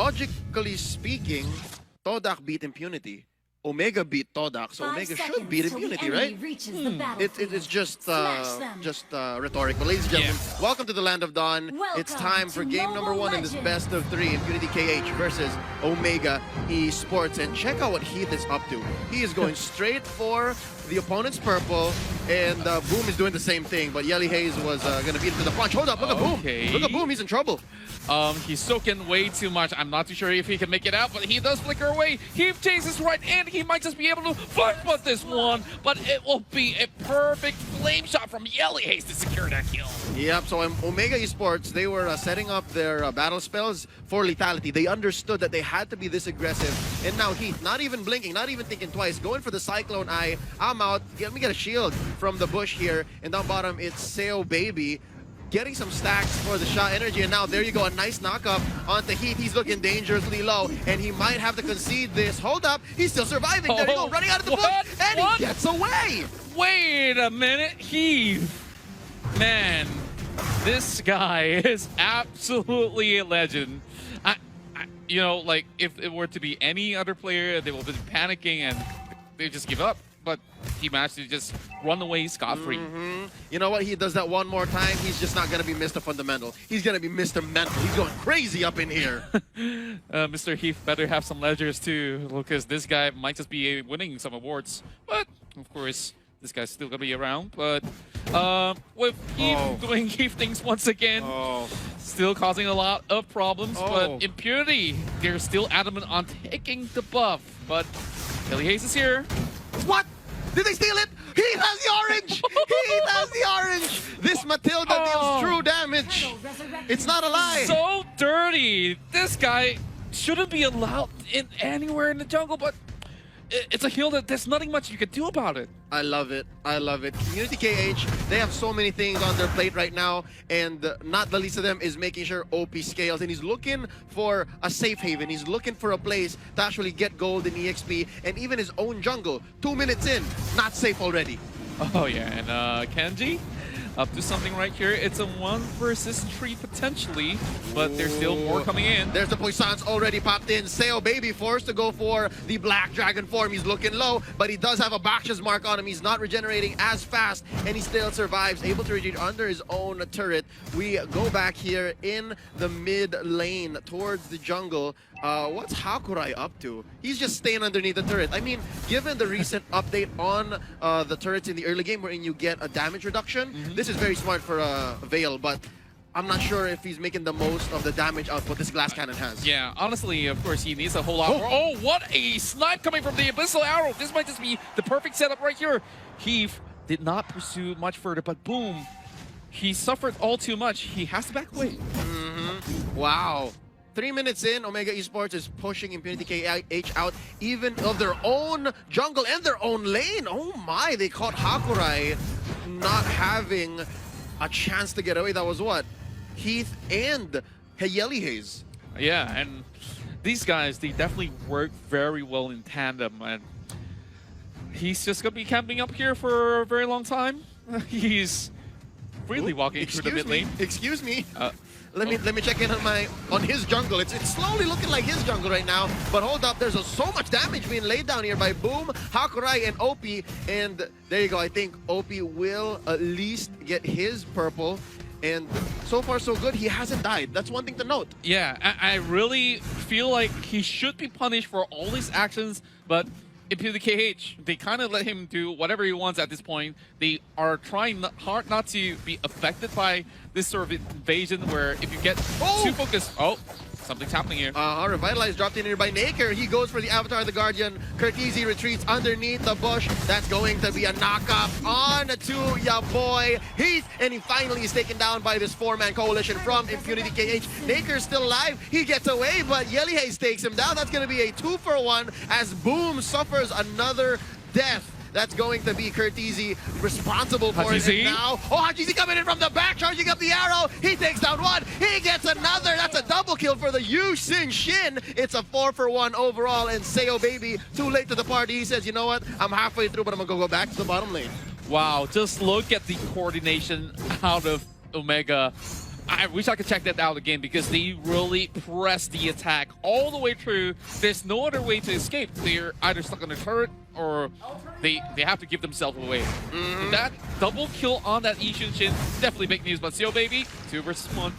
logically speaking, Todak beat Impunity. Omega beat Todak, so Omega should beat Impunity, right? It's just rhetoric. But ladies and gentlemen, welcome to the Land of Dawn. It's time for game number 1 in this best of 3, Impunity KH versus Omega Esports. And check out what Heath is up to. He is going straight for the opponent's purple, and Boom is doing the same thing, but Yelly Hayes was going to beat him to the punch. Hold up, look at Boom. Look at Boom, he's in trouble. He's soaking way too much. I'm not too sure if he can make it out, but he does flicker away. He chases right in. He might just be able to flush with this one, but it will be a perfect flame shot from Yelly Hayes to secure that kill. Yep, so Omega Esports, they were setting up their battle spells for lethality. They understood that they had to be this aggressive, and now Heath, not even blinking, not even thinking twice, going for the Cyclone Eye. I'm out. Let me get a shield from the bush here, and down bottom, it's Seo Baby. Getting some stacks for the shot energy, and now there you go, a nice knockup onto Heath. He's looking dangerously low, and he might have to concede this. Hold up, he's still surviving. There you go, running out of the book, and he gets away. Wait a minute, Heath. Man, this guy is absolutely a legend. You know, like, if it were to be any other player, they will be panicking and they just give up. But he managed to just run away scot-free. You know what? He does that one more time. He's just not going to be Mr. Fundamental. He's going to be Mr. Mental. He's going crazy up in here. Mr. Heath better have some ledgers too, because this guy might just be winning some awards. But, of course, this guy's still going to be around. But with Heath doing Heath things once again, still causing a lot of problems. But Impunity, they're still adamant on taking the buff. But Yelly Hayes is here. What? Did they steal it? He has the orange! He has the orange! This Matilda deals true damage. It's not a lie. So dirty. This guy shouldn't be allowed in anywhere in the jungle, but it's a heal that there's nothing much you can do about it. I love it. I love it. Impunity KH, they have so many things on their plate right now, and not the least of them is making sure OP scales, and he's looking for a safe haven. He's looking for a place to actually get gold in EXP, and even his own jungle. 2 minutes in, not safe already. Oh yeah, and Kenji up to something right here. It's a 1 versus 3 potentially, but there's still more coming in. There's the Puissance already popped in. Seo Baby forced to go for the Black Dragon form. He's looking low, but he does have a Bakshas mark on him. He's not regenerating as fast, and he still survives, able to regenerate under his own turret. We go back here in the mid lane towards the jungle. What's Hakurai up to? He's just staying underneath the turret. I mean, given the recent update on the turrets in the early game wherein you get a damage reduction, this is very smart for Vale, but I'm not sure if he's making the most of the damage output this glass cannon has. Yeah, honestly, of course, he needs a whole lot more. Oh, what a snipe coming from the Abyssal Arrow. This might just be the perfect setup right here. Heath did not pursue much further, but boom, he suffered all too much. He has to back away. Wow. 3 minutes in, Omega Esports is pushing Impunity KH out even of their own jungle and their own lane. Oh my, they caught Hakurai not having a chance to get away. That was what? Heath and Yelly Hayes. Yeah, and these guys, they definitely work very well in tandem. And he's just going to be camping up here for a very long time. He's really walking through the mid lane. Excuse me. Let me check in on his jungle. It's slowly looking like his jungle right now. But hold up, there's so much damage being laid down here by Boom, Hakurai, and OP. And there you go. I think OP will at least get his purple. And so far so good. He hasn't died. That's one thing to note. Yeah, I really feel like he should be punished for all his actions, but Impunity KH, they kind of let him do whatever he wants at this point. They are trying hard not to be affected by this sort of invasion where if you get too focused... Oh, something's happening here. Revitalize dropped in here by Naker. He goes for the Avatar of the Guardian. Curtizi retreats underneath the bush. That's going to be a knockup on to ya boy Heath. And he finally is taken down by this 4-man coalition from Impunity KH. Naker's still alive. He gets away, but Yelly Hayes takes him down. That's going to be a 2-for-1 as Boom suffers another death. That's going to be Curtizi responsible for it. And now, Hajizi coming in from the back, charging up the arrow. He takes down one. He gets another. That's a double kill for the Yu Sin Shin. It's a 4-for-1 overall. And Seo Baby, too late to the party. He says, you know what? I'm halfway through, but I'm going to go back to the bottom lane. Wow, just look at the coordination out of Omega. I wish I could check that out again because they really press the attack all the way through. There's no other way to escape. They're either stuck on the turret or they have to give themselves away. That double kill on that Ishin Shin, definitely big news. But Seo Baby, 2 versus 1.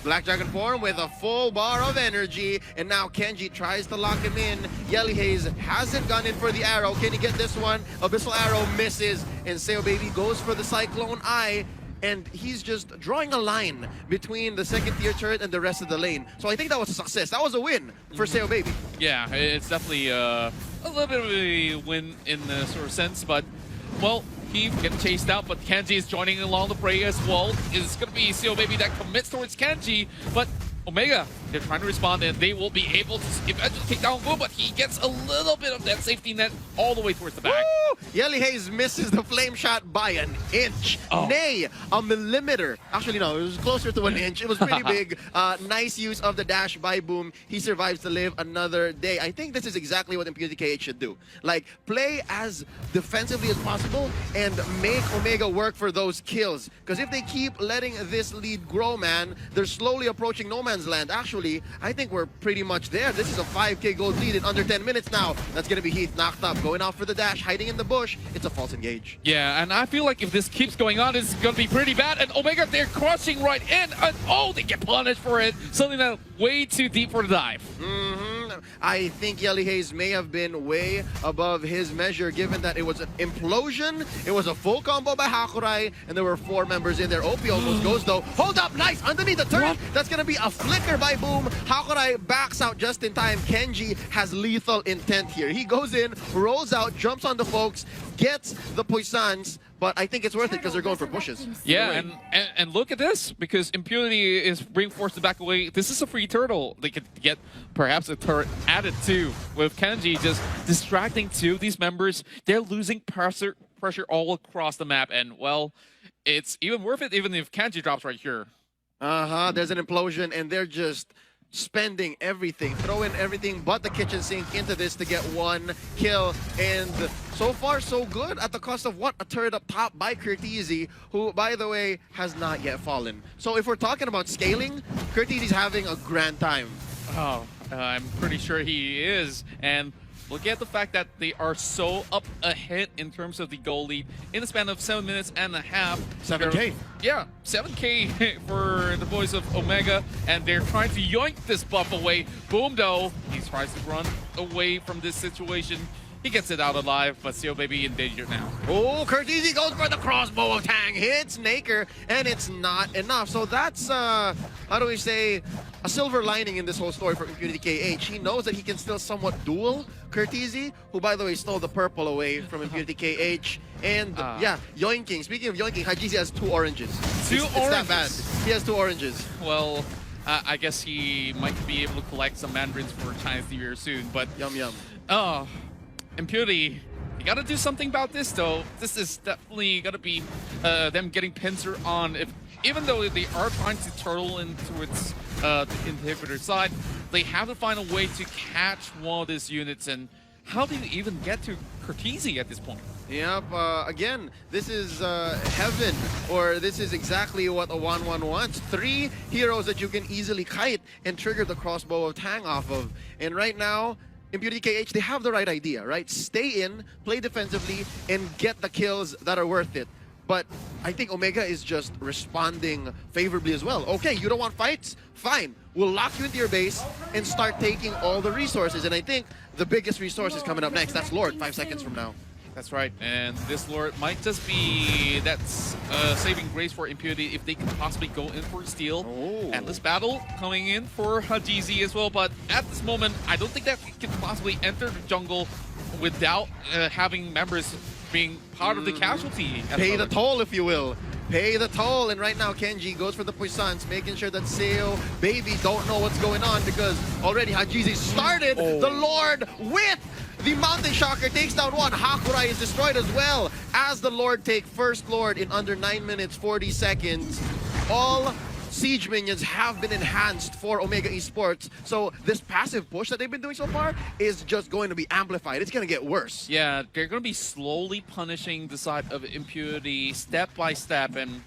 Black Dragon form with a full bar of energy, and now Kenji tries to lock him in. Yelly Haze hasn't gone in for the arrow. Can he get this one? Abyssal Arrow misses, and Seo Baby goes for the Cyclone Eye, and he's just drawing a line between the second tier turret and the rest of the lane. So I think that was a success. That was a win for Seo Baby. Yeah, it's definitely a little bit of a win in the sort of sense, but, well, Heath getting chased out, but Kenji is joining along the fray as well. It's going to be Seo Baby that commits towards Kenji, but Omega, they're trying to respond, and they will be able to eventually take down Wu, but he gets a little bit of that safety net all the way towards the back. Woo! Yelly Haze misses the flame shot by an inch. Nay, a millimeter. Actually, no, it was closer to an inch. It was pretty big. Nice use of the dash by Boom. He survives to live another day. I think this is exactly what Impunity KH should do. Like, play as defensively as possible and make Omega work for those kills. Because if they keep letting this lead grow, man, they're slowly approaching no man's land. Actually, I think we're pretty much there. This is a 5k gold lead in under 10 minutes now. That's going to be Heath knocked up, going out for the dash, hiding in the bush. It's a false engage. Yeah, and I feel like if this keeps going on, it's going to be pretty bad. And Omega, they're crushing right in. And oh, they get punished for it. Something that way too deep for the dive. I think Yelly Haze may have been way above his measure, given that it was an implosion, it was a full combo by Hakurai, and there were 4 members in there. OP almost goes though. Hold up, nice, underneath the turret. That's gonna be a flicker by Boom. Hakurai backs out just in time. Kenji has lethal intent here. He goes in, rolls out, jumps on the folks, gets the puissance, but I think it's worth it because they're going for pushes. Yeah, and look at this, because Impunity is being forced to back away. This is a free turtle. They could get perhaps a turret added too, with Kenji just distracting 2 of these members. They're losing pressure all across the map, and well, it's even worth it even if Kenji drops right here. There's an implosion, and they're just spending everything, throwing everything but the kitchen sink into this to get 1 kill. And so far, so good at the cost of what? A turret up top by Curtizi, who, by the way, has not yet fallen. So if we're talking about scaling, Curtizi's having a grand time. Oh, I'm pretty sure he is. And look at the fact that they are so up ahead in terms of the goal lead in the span of 7 minutes and a half. 7K. Yeah, 7K for the boys of Omega, and they're trying to yoink this buff away. Boom, though, he tries to run away from this situation. He gets it out alive, but Seo Baby in danger now. Oh, Curtizi goes for the crossbow of Tang, hits Naker, and it's not enough. So that's, how do we say, a silver lining in this whole story for Impunity KH. He knows that he can still somewhat duel Curtizi, who, by the way, stole the purple away from Impunity KH. And, yeah, yoinking. Speaking of yoinking, Hajizi has 2 oranges. It's that bad. He has 2 oranges. Well, I guess he might be able to collect some mandarins for Chinese New Year soon, but... Yum, yum. Oh, Impunity, you gotta do something about this, though. This is definitely gonna be them getting pincer on. Even though they are trying to turtle in towards the inhibitor side, they have to find a way to catch one of these units. And how do you even get to Curtizi at this point? Yep, again, this is heaven, or this is exactly what a 1-1 wants. 3 heroes that you can easily kite and trigger the crossbow of Tang off of. And right now, Impunity KH, they have the right idea, right? Stay in, play defensively, and get the kills that are worth it. But I think Omega is just responding favorably as well. Okay, you don't want fights? Fine. We'll lock you into your base and start taking all the resources. And I think the biggest resource is coming up next. That's Lord, 5 seconds from now. That's right, and this Lord might just be that's saving grace for Impunity if they could possibly go in for steal. Endless battle coming in for Hajizi as well, but at this moment, I don't think that it can possibly enter the jungle without having members being part of the casualty. Pay the toll, if you will. Pay the toll, and right now Kenji goes for the puissance, making sure that Seo Baby don't know what's going on, because already Hajizi started the Lord with the Mountain Shocker, takes down 1. Hakurai is destroyed as well as the Lord take first Lord in under 9 minutes 40 seconds. All siege minions have been enhanced for Omega Esports, so this passive push that they've been doing so far is just going to be amplified. It's going to get worse. Yeah, they're going to be slowly punishing the side of Impunity step by step, and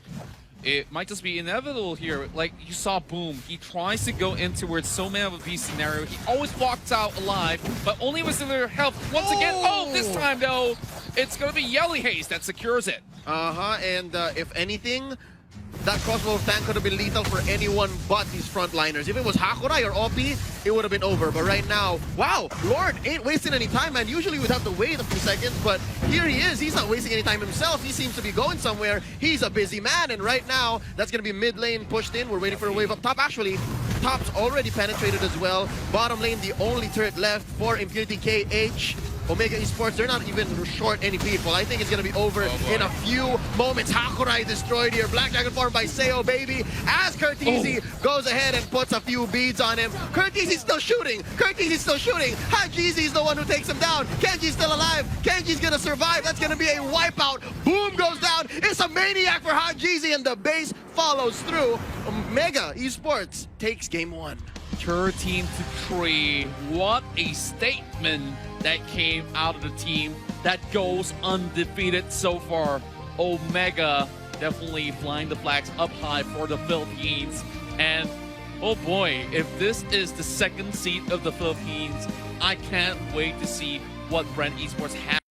it might just be inevitable here. Like, you saw Boom. He tries to go in towards so many of a beast scenario. He always walks out alive, but only with their health. Once again, this time, though, it's going to be Yelly Haze that secures it. And if anything, that crossbow tank could have been lethal for anyone but these frontliners. If it was Hakurai or OP, it would have been over. But right now, wow, Lord ain't wasting any time, man. Usually we'd have to wait a few seconds, but here he is. He's not wasting any time himself. He seems to be going somewhere. He's a busy man, and right now, that's going to be mid lane pushed in. We're waiting for a wave up top. Actually, top's already penetrated as well. Bottom lane, the only turret left for Impunity KH. Omega Esports, they're not even short any people. I think it's going to be over in a few moments. Hakurai destroyed here. Black Dragon formed by Seo, baby. As Curteasy goes ahead and puts a few beads on him. Curteasy's still shooting. Curteasy's still shooting. Hajizi's the one who takes him down. Kenji's still alive. Kenji's going to survive. That's going to be a wipeout. Boom goes down. It's a maniac for Hajizi, and the base follows through. Omega Esports takes game 1. 13-3. What a statement that came out of the team that goes undefeated so far. Omega definitely flying the flags up high for the Philippines. And oh boy, if this is the second seed of the Philippines, I can't wait to see what Brand Esports has.